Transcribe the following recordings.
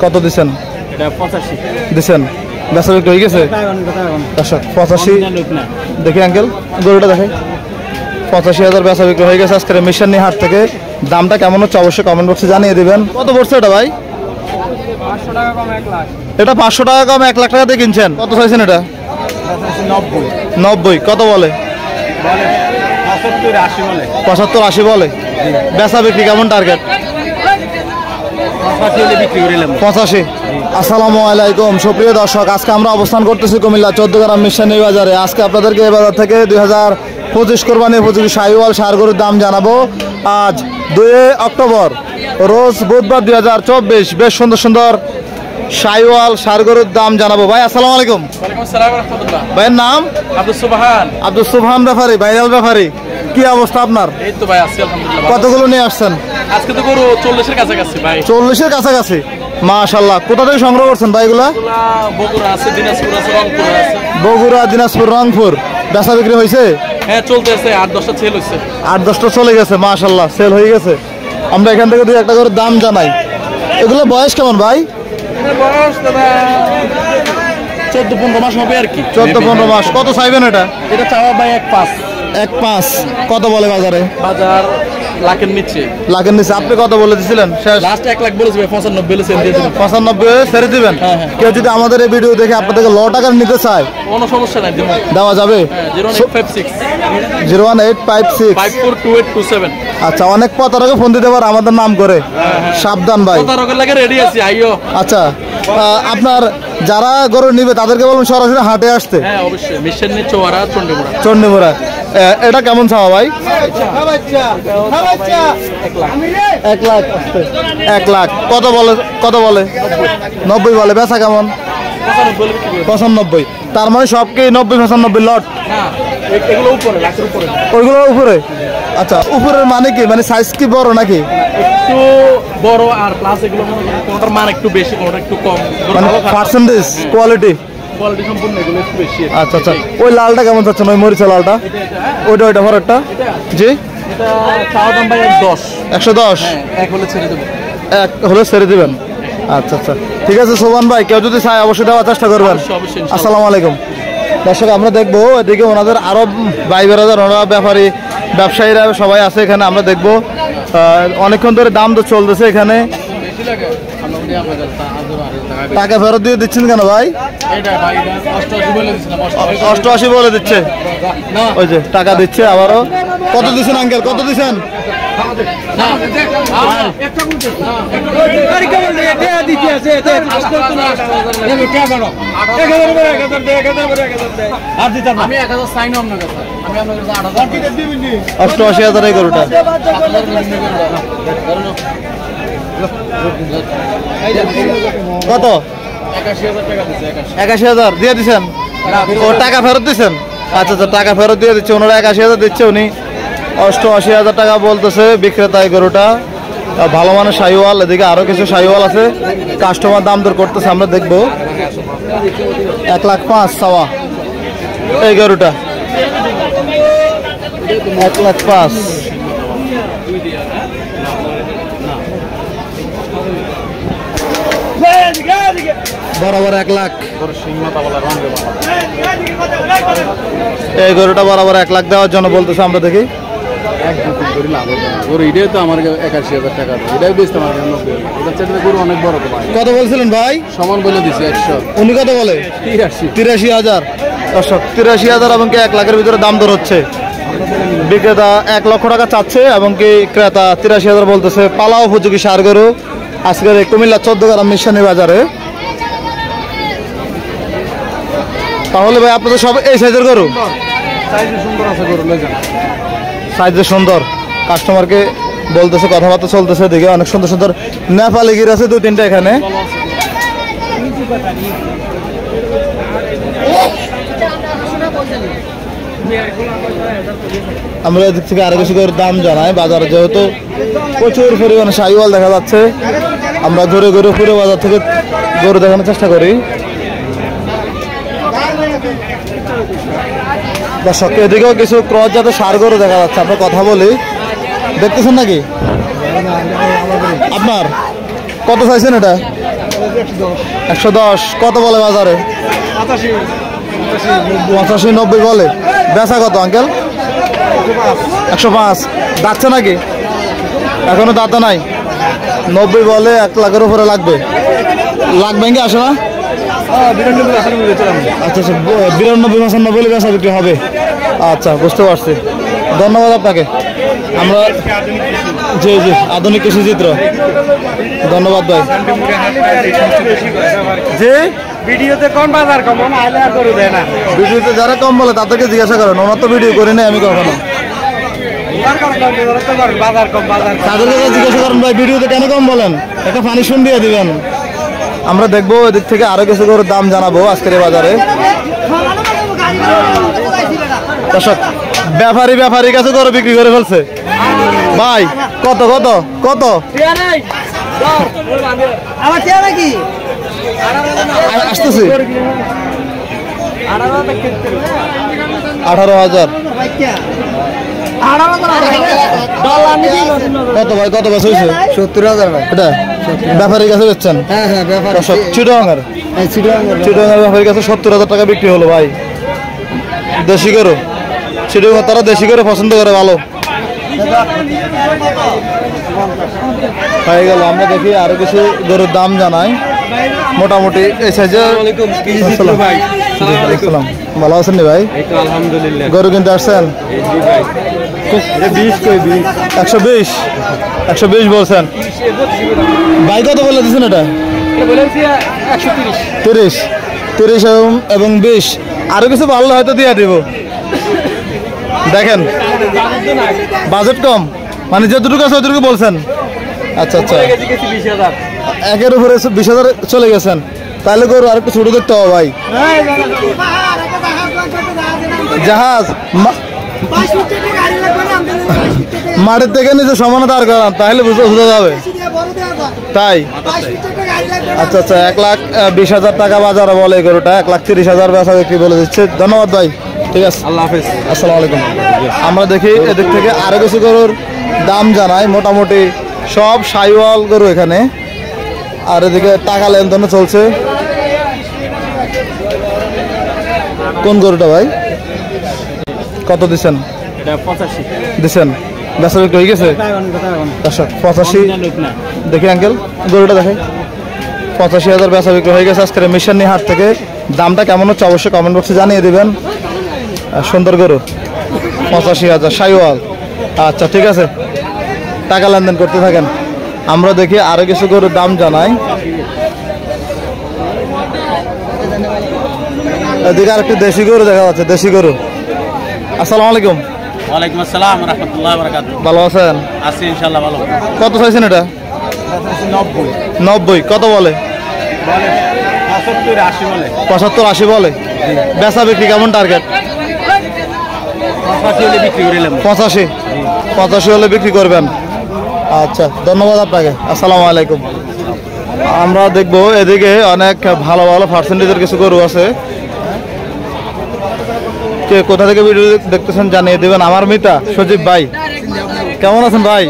কত দিচ্ছেন? এটা 85 দিচ্ছেন, বেচা বিক্রি হয়ে গেছে? দর্শক 85 দেখি আঙ্কেল গরুটা দেখে 85,000 বেচা বিক্রি হয়ে গেছে আজকের মিশন হাট থেকে। দামটা কেমন হচ্ছে অবশ্যই কমেন্ট বক্সে জানিয়ে দিবেন। কত পড়ছে এটা ভাই? 500 টাকা কম 1 লাখ। এটা 500 টাকা কম 1 লাখ টাকা দিয়ে কিনছেন। কত চাইছেন এটা? 90। কত বলে? 75-80 বলে। বেচা বিক্রি কেমন টার্গেট? 85। আসসালামু আলাইকুম সুপ্রিয় দর্শক, আজকে আমরা অবস্থান করতেছি কুমিল্লা 14 গ্রাম মিশন বাজারে। আজকে আপনাদেরকে এই বাজার থেকে 2025 কোরবানি উপযোগী শাহিওয়াল ষাঁড় গরুর দাম জানাবো। আজ 2 অক্টোবর রোজ বুধবার 2024। বেশ সুন্দর সুন্দর শাহিওয়াল ষাঁড় গরুর দাম জানাবো। ভাই আসসালামু আলাইকুম। ওয়ালাইকুম আসসালাম ওয়া রাহমাতুল্লাহ। ভাইয়ের নাম? আব্দুল সুবহান। আব্দুল সুবহান ব্যাপারী, ভাইরাল ব্যাপারী। কি অবস্থা আপনার? এই তো ভাই আছি আলহামদুলিল্লাহ। কতগুলো নিয়ে আসছেন আজকে তো গরু 40 এর কাছাকাছি ভাই। 40 এর কাছাকাছি, মাশাআল্লাহ। কোথা থেকে সংগ্রহ করছেন ভাই এগুলা? বগুড়া আছে, দিনাজপুর আছে, রংপুর আছে। বগুড়া, দিনাজপুর, রংপুর। বেচা বিক্রি হয়েছে? হ্যাঁ চলতেছে, 8-10টা সেল হইছে। 8-10টা চলে গেছে, মাশাআল্লাহ সেল হয়ে গেছে। আমরা এখান থেকে দুই একটা করে দাম জানাই। এগুলো বয়স কেমন ভাই? এর বয়স দাদা 14-15 মাস হবে আর কি। 14-15 মাস। কত চাইবেন এটা? এটা চাওয়া ভাই 1.5। 1.5 কত বলে বাজারে? বাজার লাখের নিচে। লাখের নিচে। আপনি কত বলে দিছিলেন? শেষ লাস্ট 1 লাখ বলেছি ভাই, 95 বলে সেল দিয়ে দিলাম। 95 ছেড়ে দিবেন? হ্যাঁ, হ্যাঁ। কেউ যদি আমাদের এই ভিডিও দেখে আপনাদেরকে ল টাকা নিতে চায় কোনো সমস্যা নাই, দেব। দেওয়া যাবে? হ্যাঁ 01856 01856 542827। আচ্ছা, অনেক প্রতারকে ফোন দিতে পারে আমাদের নাম করে, সাবধান ভাই। প্রতারকের লাগে রেডি আছি, আইও। আচ্ছা, আপনার যারা গরু নিবে তাদেরকে বলুন সরাসরি হাটে আসতে। হ্যাঁ অবশ্যই, মিশন নি চোয়ারা চন্ডিমুড়া। চন্ডিমুড়া। এটা কেমন চাওয়া ভাই? 1 লাখ। 1 লাখ। কত বলে? 90 বলে। বেচা কেমন? 95। তার মানে সব কি 90-95 লট? এগুলো উপরে, লাখের উপরে। ওইগুলো উপরে? আচ্ছা, উপরের মানে কি? মানে সাইজ কি বড় নাকি? একটু বড় আর প্লাস এগুলো কোনটার মান একটু বেশি, কোনটা একটু কম, মানে পার্সেন্টেজ কোয়ালিটি সম্পূর্ণ এগুলো একটু বেশি। আচ্ছা আচ্ছা। ওই লালটা কেমন চাচ্ছেন? ওই মরিচা লালটা? ওইটা ভরাটটা? জি, এটা চাওয়া দাম ভাই 110। 110? এক হলে ছেড়ে দেবো। এক হলে ছেড়ে দিবেন? আচ্ছা আচ্ছা, ঠিক আছে সোবান ভাই। কেউ যদি চায় অবশ্যই দেওয়ার চেষ্টা করবেন। আসসালামু আলাইকুম। দর্শক, আমরা দেখবো এদিকে ওনাদের আরো ভাই বেড়াদার, ওনারা ব্যাপারী ব্যবসায়ীরা সবাই আছে এখানে। আমরা দেখবো অনেকক্ষণ ধরে দাম তো চলতেছে এখানে। টাকা ফেরত দিয়ে দিচ্ছেন কেন ভাই? 88 বলে দিচ্ছে। ওই যে টাকা দিচ্ছে আবারও। কত দিচ্ছেন আঙ্কেল? কত দিচ্ছেন? আমি 1000 সাইন আপনার কাছে। আমি আপনার কাছে 8000। 88,000 এই গরুটা। কত? 81,000 টাকা দিছে। 81,000 দিয়ে দিচ্ছেন? ও টাকা ফেরত দিচ্ছেন? আচ্ছা আচ্ছা, টাকা ফেরত দিয়ে দিচ্ছে। ওনারা 81,000 দিচ্ছে, উনি 88,000 টাকা বলতেছে বিক্রেতা এই গরুটা। ভালো মানের শাহিওয়াল। এদিকে আরো কিছু শাহিওয়াল আছে, কাস্টমার দাম দর করতেছে। আমরা দেখবো 1,05,000 চাওয়া এই গরুটা। 1,05,000। বরাবর 1 লাখ। এই গরুটা বরাবর 1 লাখ দেওয়ার জন্য বলতেছে। আমরা দেখি কত বলছিলেন ভাই? সমান বলে দিছি 100। উনি কত বলে? 83,000। দর্শক 83,000 এবং কি 1 লাখের ভিতরে দাম দর হচ্ছে। বিক্রেতা 1 লক্ষ টাকা চাচ্ছে এবং কি ক্রেতা 83,000 বলতেছে। পালা উপযোগী ষাঁড় গরু আজকের কুমিল্লা 14 গ্রাম মিশানি বাজারে। তাহলে ভাই আপনাদের সব এই সাইজের গরু? সাইজে সুন্দর। কাস্টমারকে বলতেছে, কথাবার্তা চলতেছে। দেখে অনেক সুন্দর সুন্দর নেপালি গির আছে 2-3টা এখানে। আমরা এদিক থেকে আরো কিছু করে দাম জানাই। বাজারে যেহেতু প্রচুর পরিমাণে শাহিওয়াল দেখা যাচ্ছে, আমরা ঘুরে ঘুরে পুরো বাজার থেকে গরু দেখানোর চেষ্টা করি। দর্শক, এদিকেও কিছু ক্রস জাতের ষাঁড় গরু দেখা যাচ্ছে। আমরা কথা বলি, দেখতেছেন নাকি? আপনার কত চাইছেন এটা? 110 কত বলে বাজারে? 85 90 বলে। বেচা কত আঙ্কেল? 105। দাঁতছে নাকি? এখনো দাঁতা নাই। 90 বলে, 1 লাখের উপরে লাগবে। লাগবে কি আসে না? আচ্ছা আচ্ছা, 92 95 বলে বেচা বিক্রি হবে। আচ্ছা, বুঝতে পারছি। ধন্যবাদ আপনাকে। আমরা জি জি, আধুনিক কৃষি চিত্র। ধন্যবাদ ভাই। জি, ভিডিওতে কোন বাজার কম আইলে আর করে দেয় না। ভিডিওতে যারা কম বলে তাদেরকে জিজ্ঞাসা করেন, ওনার তো ভিডিও করি নাই আমি কখনো। বাজার কম বাজার তাদেরকে জিজ্ঞাসা করেন ভাই ভিডিওতে কেন কম বলেন, একটা পানিশমেন্ট দিয়ে দিবেন। আমরা দেখবো এদিক থেকে আরো কিছু করে দাম জানাবো আজকের এই বাজারে। দর্শক, ব্যাপারী কাছে করে বিক্রি করে ফেলছে ভাই। কত কত কত? আসতেছি 18,000। কত ভাই, কত বেচা হয়েছে? 70,000 ভাই। এটা ব্যাপারীর কাছে বেচছেন? হ্যাঁ হ্যাঁ, ব্যাপার চিটাগাঙ্গের ব্যাপারীর কাছে 70,000 টাকা বিক্রি হলো ভাই। দেশি গরু, চিটাগাঙ্গ তারা দেশি গরু পছন্দ করে ভালো। হয়ে গেল। আমরা দেখি আরো কিছু গরুর দাম জানাই। মোটামুটি এই সাইজে। ভালো আছেন নি ভাই? আলহামদুলিল্লাহ। গরু কিনতে আসছেন? 120 বলছেন ভাই। কত বলে দিচ্ছেন এটা? 30 এবং 20। আরো কিছু ভালো হয়তো দিয়ে দিব। দেখেন বাজেট কম, মানে যতটুকু আছে অতটুকু বলছেন। আচ্ছা আচ্ছা, 1-এর উপরে 20,000 চলে গেছেন। তাহলে গরু আর একটু ছোট দেখতে হবে ভাই। জাহাজ মাঠের থেকে নিচে সমানে দাঁড় করান, তাহলে বোঝা যাবে। তাই? আচ্ছা আচ্ছা, 1,20,000 টাকা বাজারে বলে গরুটা। 1,30,000 বেচা বিক্রি বলে দিচ্ছে। ধন্যবাদ ভাই, ঠিক আছে, আল্লাহ হাফেজ। আসসালামু আলাইকুম। আমরা দেখি এদিক থেকে আরো কিছু গরুর দাম জানাই। মোটামুটি সব সাইওয়াল গরু এখানে। আর এদিকে টাকা লেনদেন চলছে। কোন গরুটা ভাই? কত দিচ্ছেন? দিচ্ছেন? বেচা বিক্রি হয়ে গেছে? 85। দেখি আঙ্কেল গরুটা দেখে। 85,000 বেচা বিক্রি হয়ে গেছে আজকের মিশন হাট থেকে। দামটা কেমন হচ্ছে অবশ্যই কমেন্ট বক্সে জানিয়ে দিবেন। সুন্দর গরু, 85,000 সাইওয়াল। আচ্ছা ঠিক আছে, টাকা লেনদেন করতে থাকেন। আমরা দেখি আরো কিছু গরুর দাম জানাই। এদিকে আর একটি দেশি গরু দেখা যাচ্ছে। দেশি গরু। আসসালামু আলাইকুম। ওয়ালাইকুম আসসালাম ওয়া রাহমাতুল্লাহি ওয়া বারাকাতুহু। ভালো আছেন? আছি ইনশাআল্লাহ ভালো। কত চাইছেন এটা? 90। কত বলে? 75 80 বলে। 75 80 বলে। বেচা বিক্রি কেমন টার্গেট? 85 হলে বিক্রি করে নিলাম। 85 হলে বিক্রি করবেন। আচ্ছা, ধন্যবাদ আপনাকে। আসসালামু আলাইকুম। আমরা দেখবো এদিকে অনেক ভালো ভালো পার্সেন্টেজের কিছু গরু আছে। কে কোথা থেকে ভিডিও দেখতেছেন জানিয়ে দেবেন। আমার মিতা সজীব ভাই, কেমন আছেন ভাই?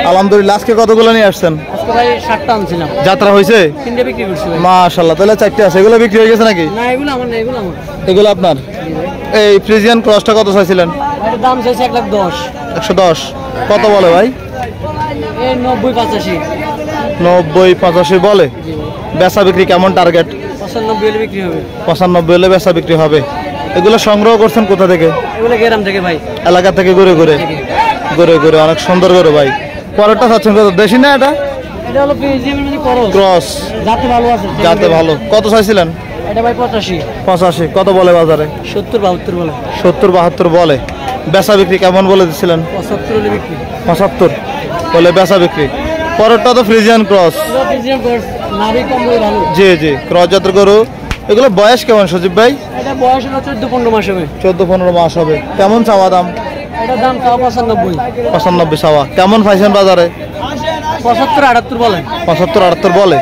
আলহামদুলিল্লাহ। আজকে কতগুলো নিয়ে আসছেন? ভাই 7টা আনছিলাম। যাত্রা হয়েছে? 3টে বিক্রি করছি ভাই। মাশাআল্লাহ, তাহলে 4টে আছে। এগুলো বিক্রি হয়ে গেছে নাকি? না, এগুলো আমার না, এগুলো আমার। এগুলো আপনার? এই ফ্রিজিয়ান ক্রসটা কত চাইছিলেন? এর দাম চাইছে 1,10,000। 110। কত বলে ভাই? এই 90 85। 90 85 বলে। বেচা বিক্রি কেমন টার্গেট? 95 হলে বিক্রি হবে। 95 হলে বেচা বিক্রি হবে। এগুলো সংগ্রহ করছেন কোথা থেকে? এগুলো গ্রাম থেকে ভাই। এলাকা থেকে ঘুরে ঘুরে ঘুরে ঘুরে। অনেক সুন্দর গরু ভাই। পরেরটা চাচ্ছেন কত? দেশি না এটা? এটা হলো পিজিএমের মধ্যে ক্রস। যাতে ভালো আছে। যাতে ভালো। কত চাইছিলেন? এটা ভাই 85। 85। কত বলে বাজারে? 70 72 বলে। 70 72 বলে। বেচা বিক্রি কেমন বলে দিচ্ছিলেন? 75 হলে বিক্রি। 75 বলে বেচা বিক্রি। পরেরটা তো ফ্রিজিয়ান ক্রস। এটা পিজিএম কোর্স নাভি কম ভালো। জি জি, ক্রস জাতের গরু। এগুলো বয়স কেমন সজীব ভাই? এটা বয়স হলো 14-15 মাস হবে। 14-15 মাস হবে। কেমন চাওয়া দাম? এটা দাম চাও 95। 95 চাওয়া। কেমন পাইছেন বাজারে? 75 78 বলে। 75 78 বলে।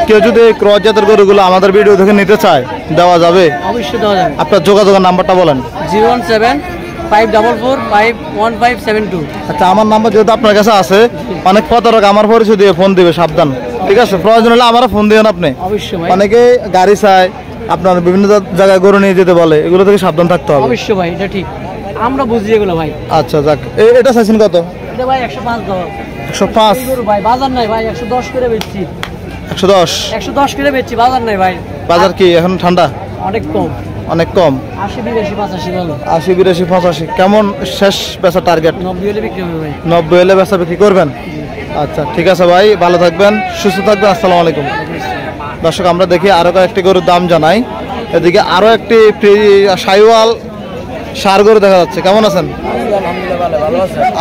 কেউ যদি এই ক্রস জাতের গরুগুলো আমাদের ভিডিও দেখে নিতে চায় দেওয়া যাবে? অবশ্যই দেওয়া যাবে। আপনার যোগাযোগের নাম্বারটা বলেন। 017 5445152। আচ্ছা, আমার নাম্বার যেহেতু আপনার কাছে আছে, অনেক প্রতারক আমার পরিচয় দিয়ে ফোন দিবে, সাবধান। ঠিক আছে, প্রয়োজন হলে আমারও ফোন দিবেন আপনি। অবশ্যই ভাই, অনেকে গাড়ি চায়, আপনার বিভিন্ন জায়গায় গরু নিয়ে যেতে বলে, এগুলো থেকে সাবধান থাকতে হবে। অবশ্যই ভাই, এটা ঠিক, আমরা বুঝি এগুলো ভাই। আচ্ছা যাক, এটা চাইছেন কত? এটা ভাই 105 দাও। 105? গরু ভাই বাজার নাই ভাই, 110 করে বেচছি। 110? 110 করে বেচছি, বাজার নাই ভাই। বাজার কি এখন ঠান্ডা? অনেক কম। অনেক কম। 80 82 85 বলো। 80 82 85। কেমন শেষ বেচা টার্গেট? 90 হলে বিক্রি হবে ভাই। 90 হলে বেচা বিক্রি করবেন? আচ্ছা ঠিক আছে ভাই, ভালো থাকবেন, সুস্থ থাকবেন, আসসালামু আলাইকুম। দর্শক, আমরা দেখি আরো কয়েকটি গরুর দাম জানাই। এদিকে আরো একটি সাইওয়াল সার গরু দেখা যাচ্ছে। কেমন আছেন?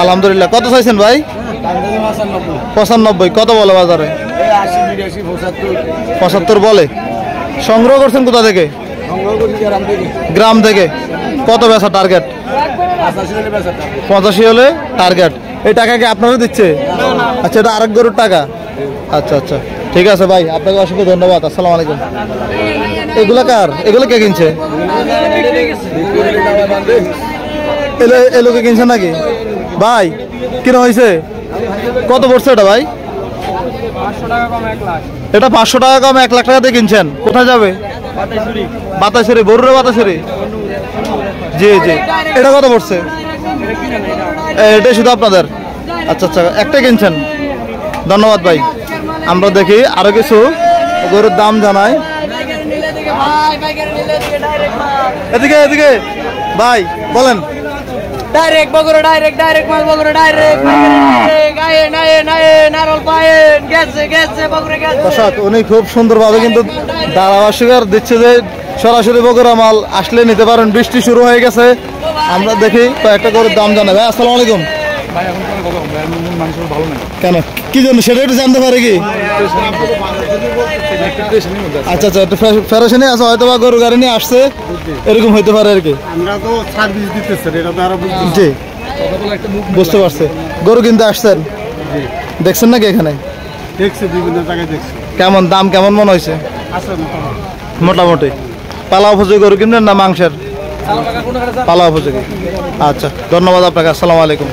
আলহামদুলিল্লাহ। কত চাইছেন ভাই? 95। কত বলে বাজারে? 75 বলে। সংগ্রহ করছেন কোথা থেকে? গ্রাম থেকে। কত বেচা টার্গেট? 85 হলে টার্গেট। এই টাকা কি আপনারা দিচ্ছে? আচ্ছা, এটা আরেক গরুর টাকা। আচ্ছা আচ্ছা, ঠিক আছে ভাই, আপনাকে অসংখ্য ধন্যবাদ, আসসালামু আলাইকুম। এগুলা কার? এগুলো কে কিনছে? এলোকে কিনছে নাকি ভাই? কিনা হয়েছে? কত পড়ছে এটা ভাই? এটা 500 টাকা কম 1 লাখ টাকা দিয়ে কিনছেন। কোথায় যাবে? বাতাসেরি। বরুড়া বাতাসেরি? জি জি। এটা কত পড়ছে? এটাই শুধু আপনাদের? আচ্ছা আচ্ছা, একটাই কিনছেন, ধন্যবাদ ভাই। আমরা দেখি আরো কিছু গরুর দাম জানাই। এদিকে এদিকে ভাই বলেন। ডাইরেক্ট বগুড়া, ডাইরেক্ট মাল বগুড়া, ডাইরেক্ট গায়ে নায়ে নায়ে নারল পায়ে গেছে গেছে বগুড়া গেছে। দর্শক, উনি খুব সুন্দরভাবে কিন্তু ধারাভাষ্যকার দিচ্ছে যে সরাসরি বগুড়া মাল আসলে নিতে পারেন। বৃষ্টি শুরু হয়ে গেছে, আমরা দেখি কয়েকটা গরুর দাম জানাই। ভাই আসসালামু আলাইকুম। কেন, কি জন্য সেটা একটু জানতে পারে কি? আচ্ছা আচ্ছা, একটু ফেরোশনে আছে, হয়তো বা গরু গাড়ি নিয়ে আসছে, এরকম হইতে পারে আর কি। আমরা তো সার্ভিস দিতেছি, এটা তো আরো জি, বুঝতে পারছে। গরু কিনতে আসছেন, দেখছেন নাকি এখানে? দেখছি, বিভিন্ন জায়গায় দেখছি। কেমন দাম, কেমন মনে হয়েছে? আছে মোটামুটি। পালা উপযোগী গরু কিনবেন না মাংসের? পালা উপযোগী। আচ্ছা, ধন্যবাদ আপনাকে, আসসালামু আলাইকুম।